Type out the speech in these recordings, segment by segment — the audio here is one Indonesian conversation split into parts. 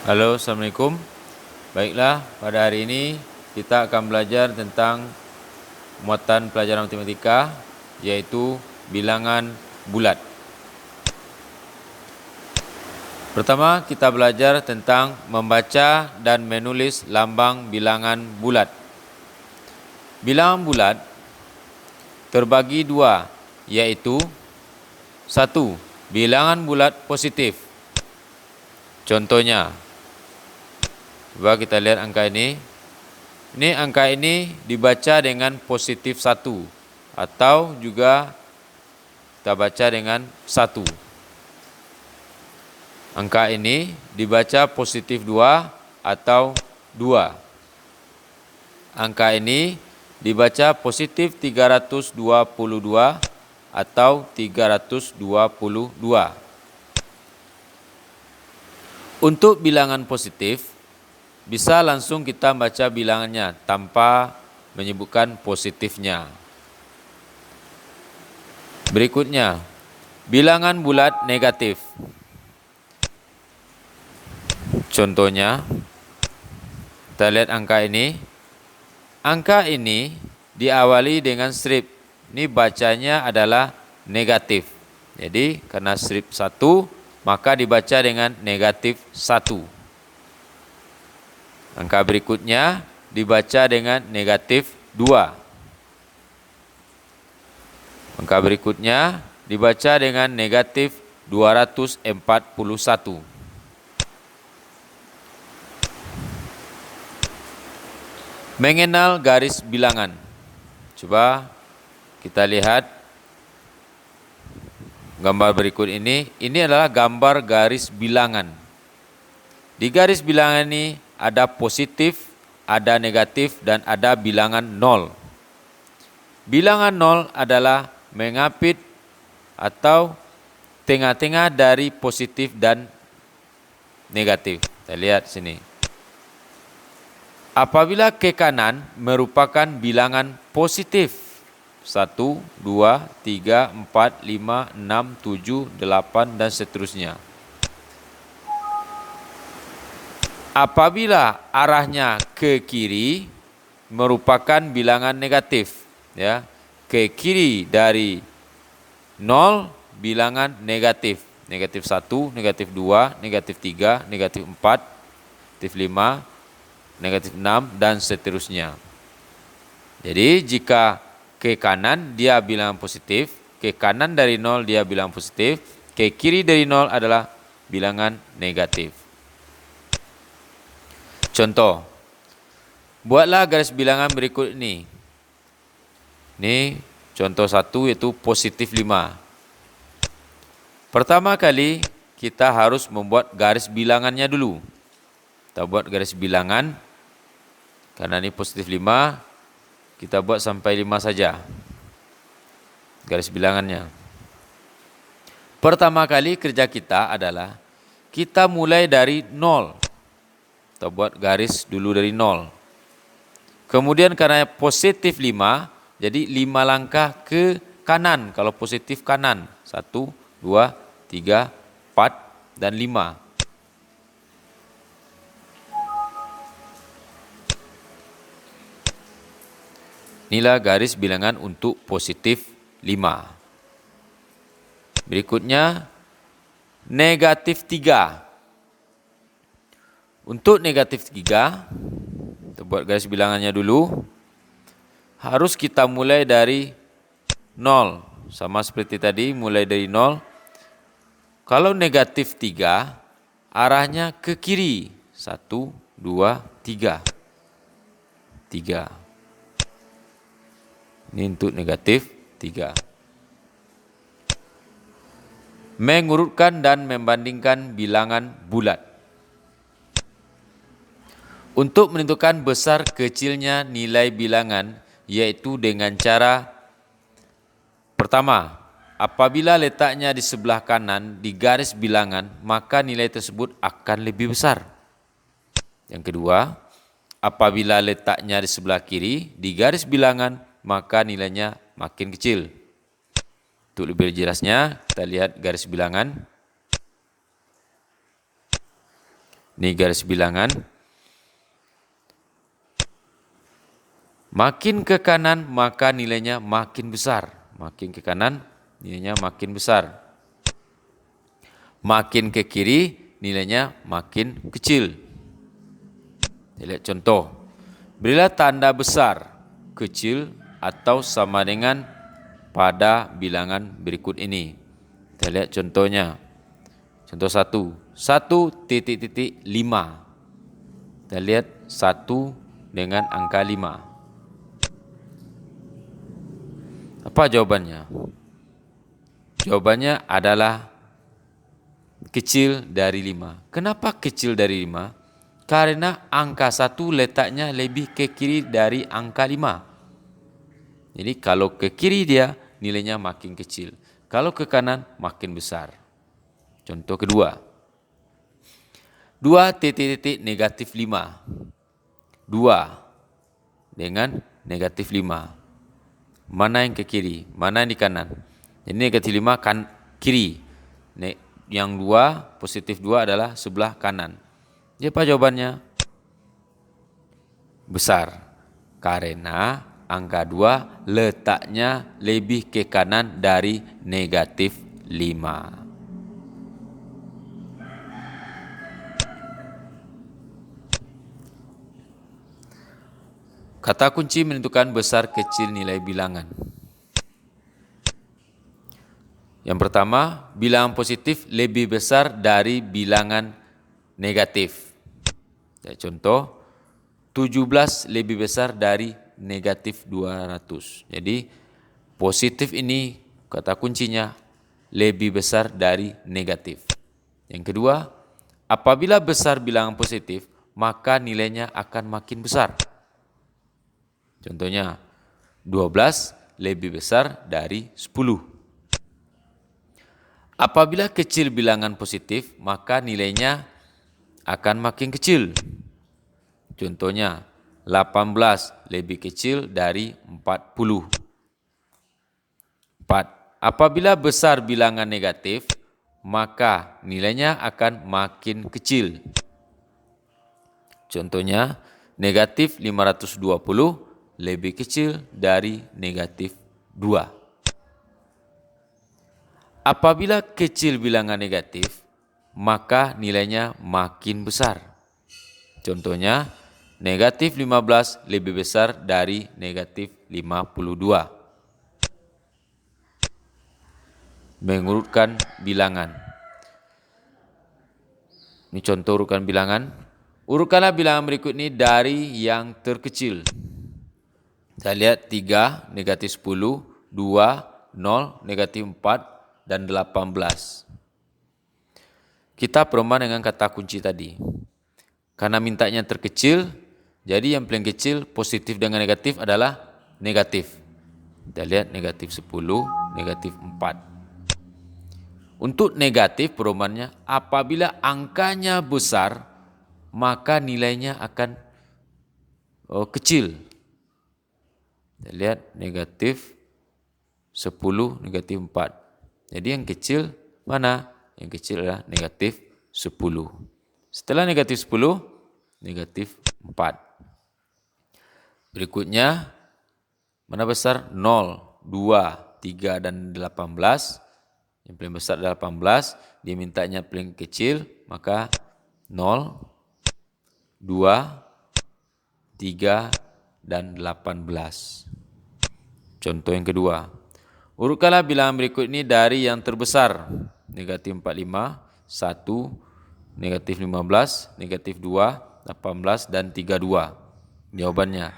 Halo, Assalamualaikum. Baiklah, pada hari ini kita akan belajar tentang muatan pelajaran matematika, yaitu bilangan bulat. Pertama, kita belajar tentang membaca dan menulis lambang bilangan bulat. Bilangan bulat terbagi dua, yaitu 1. Bilangan bulat positif. Contohnya, coba kita lihat angka ini. Ini angka ini dibaca dengan positif 1 atau juga kita baca dengan 1. Angka ini dibaca positif 2 atau 2. Angka ini dibaca positif 322 atau 322. Untuk bilangan positif, bisa langsung kita baca bilangannya tanpa menyebutkan positifnya. Berikutnya, bilangan bulat negatif. Contohnya, kita lihat angka ini. Angka ini diawali dengan strip. Ini bacanya adalah negatif. Jadi, karena strip 1, maka dibaca dengan negatif 1. Angka berikutnya dibaca dengan negatif 2. Angka berikutnya dibaca dengan negatif 241. Mengenal garis bilangan. Coba kita lihat gambar berikut ini. Ini adalah gambar garis bilangan. Di garis bilangan ini ada positif, ada negatif, dan ada bilangan 0. Bilangan 0 adalah mengapit atau tengah-tengah dari positif dan negatif. Kita lihat sini. Apabila ke kanan merupakan bilangan positif. 1, 2, 3, 4, 5, 6, 7, 8, dan seterusnya. Apabila arahnya ke kiri merupakan bilangan negatif, ya. Ke kiri dari 0 bilangan negatif. Negatif 1, negatif 2, negatif 3, negatif 4, negatif 5, negatif 6, dan seterusnya. Jadi jika ke kanan dia bilangan positif, ke kanan dari 0 dia bilangan positif, ke kiri dari 0 adalah bilangan negatif. Contoh, buatlah garis bilangan berikut ini. Ini contoh 1 yaitu positif 5. Pertama kali kita harus membuat garis bilangannya dulu. Kita buat garis bilangan. Karena ini positif 5, kita buat sampai 5 saja. Garis bilangannya. Pertama kali kerja kita adalah kita mulai dari 0. Kita buat garis dulu dari 0. Kemudian karena positif 5, jadi 5 langkah ke kanan. Kalau positif kanan, 1, 2, 3, 4, dan 5. Inilah garis bilangan untuk positif 5. Berikutnya, negatif 3. Untuk negatif 3, kita buat garis bilangannya dulu. Harus kita mulai dari 0. Sama seperti tadi, mulai dari 0. Kalau negatif 3, arahnya ke kiri. 1, 2, 3. 3. Ini untuk negatif 3. Mengurutkan dan membandingkan bilangan bulat. Untuk menentukan besar kecilnya nilai bilangan, yaitu dengan cara pertama, apabila letaknya di sebelah kanan di garis bilangan, maka nilai tersebut akan lebih besar. Yang kedua, apabila letaknya di sebelah kiri di garis bilangan, maka nilainya makin kecil. Untuk lebih jelasnya, kita lihat garis bilangan. Ini garis bilangan. Makin ke kanan maka nilainya makin besar. Makin ke kanan nilainya makin besar. Makin ke kiri nilainya makin kecil. Kita lihat contoh. Berilah tanda besar, kecil atau sama dengan pada bilangan berikut ini. Kita lihat contohnya. Contoh 1. 1,5. Kita lihat 1 dengan angka 5. Apa jawabannya? Jawabannya adalah kecil dari 5. Kenapa kecil dari 5? Karena angka 1 letaknya lebih ke kiri dari angka 5. Jadi kalau ke kiri dia nilainya makin kecil. Kalau ke kanan makin besar. Contoh kedua. 2,5. 2 dengan negatif 5. Mana yang ke kiri? Mana yang di kanan? Jadi negatif 5 kan kiri. Yang 2, positif 2 adalah sebelah kanan. Jadi apa jawabannya? Besar. Karena angka 2 letaknya lebih ke kanan dari negatif 5. Kata kunci menentukan besar kecil nilai bilangan. Yang pertama, bilangan positif lebih besar dari bilangan negatif. Contoh, 17 lebih besar dari negatif 200. Jadi, positif ini kata kuncinya lebih besar dari negatif. Yang kedua, apabila besar bilangan positif, maka nilainya akan makin besar. Contohnya, 12 lebih besar dari 10. Apabila kecil bilangan positif, maka nilainya akan makin kecil. Contohnya, 18 lebih kecil dari 40. 4. Apabila besar bilangan negatif, maka nilainya akan makin kecil. Contohnya, negatif 520 lebih kecil dari negatif 2. Apabila kecil bilangan negatif, maka nilainya makin besar. Contohnya, negatif 15 lebih besar dari negatif 52. Mengurutkan bilangan. Ini contoh urutkan bilangan. Urutkanlah bilangan berikut ini dari yang terkecil. Saya lihat 3, negatif 10, 2, 0, negatif 4, dan 18. Kita perumpamaan dengan kata kunci tadi. Karena mintanya terkecil, jadi yang paling kecil positif dengan negatif adalah negatif. Kita lihat negatif 10, negatif 4. Untuk negatif perumpamannya, apabila angkanya besar, maka nilainya akan kecil. Kita lihat negatif 10, negatif 4. Jadi yang kecil mana? Yang kecil adalah negatif 10. Setelah negatif 10, negatif 4. Berikutnya, mana besar? 0, 2, 3, dan 18. Yang paling besar adalah 18. Dia mintanya paling kecil, maka 0, 2, 3, dan 18. Contoh yang kedua. Urutkanlah bilangan berikut ini dari yang terbesar. Negatif 45, 1, negatif 15, negatif 2, 18, dan 32. Jawabannya,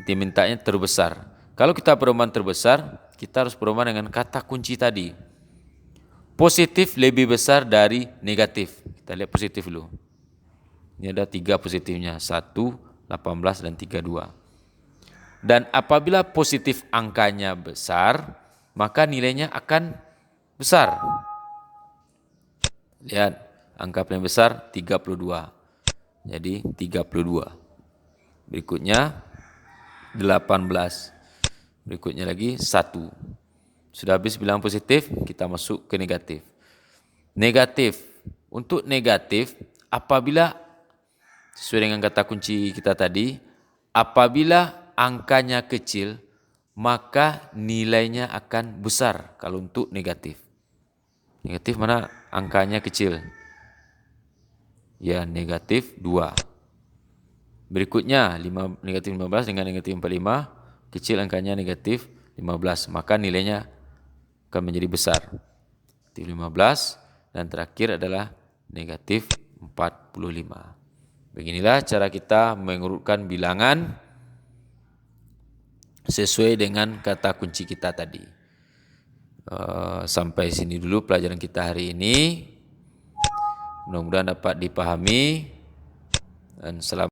dimintanya terbesar. Kalau kita perumpamaan terbesar, kita harus perumpamaan dengan kata kunci tadi. Positif lebih besar dari negatif. Kita lihat positif dulu. Ini ada 3 positifnya, 1, 18, dan 32. Dan apabila positif angkanya besar, maka nilainya akan besar. Lihat, angka paling besar 32. Jadi 32. Berikutnya 18. Berikutnya lagi 1. Sudah habis bilangan positif, kita masuk ke negatif. Negatif. Untuk negatif, Apabila sesuai dengan kata kunci kita tadi, apabila angkanya kecil, maka nilainya akan besar kalau untuk negatif. Negatif mana angkanya kecil? Ya, negatif 2. Berikutnya, negatif 15 dengan negatif 45, kecil angkanya negatif 15, maka nilainya akan menjadi besar. Negatif 15 dan terakhir adalah negatif 45. Beginilah cara kita mengurutkan bilangan sesuai dengan kata kunci kita tadi. Sampai sini dulu pelajaran kita hari ini. Mudah-mudahan dapat dipahami dan selamat.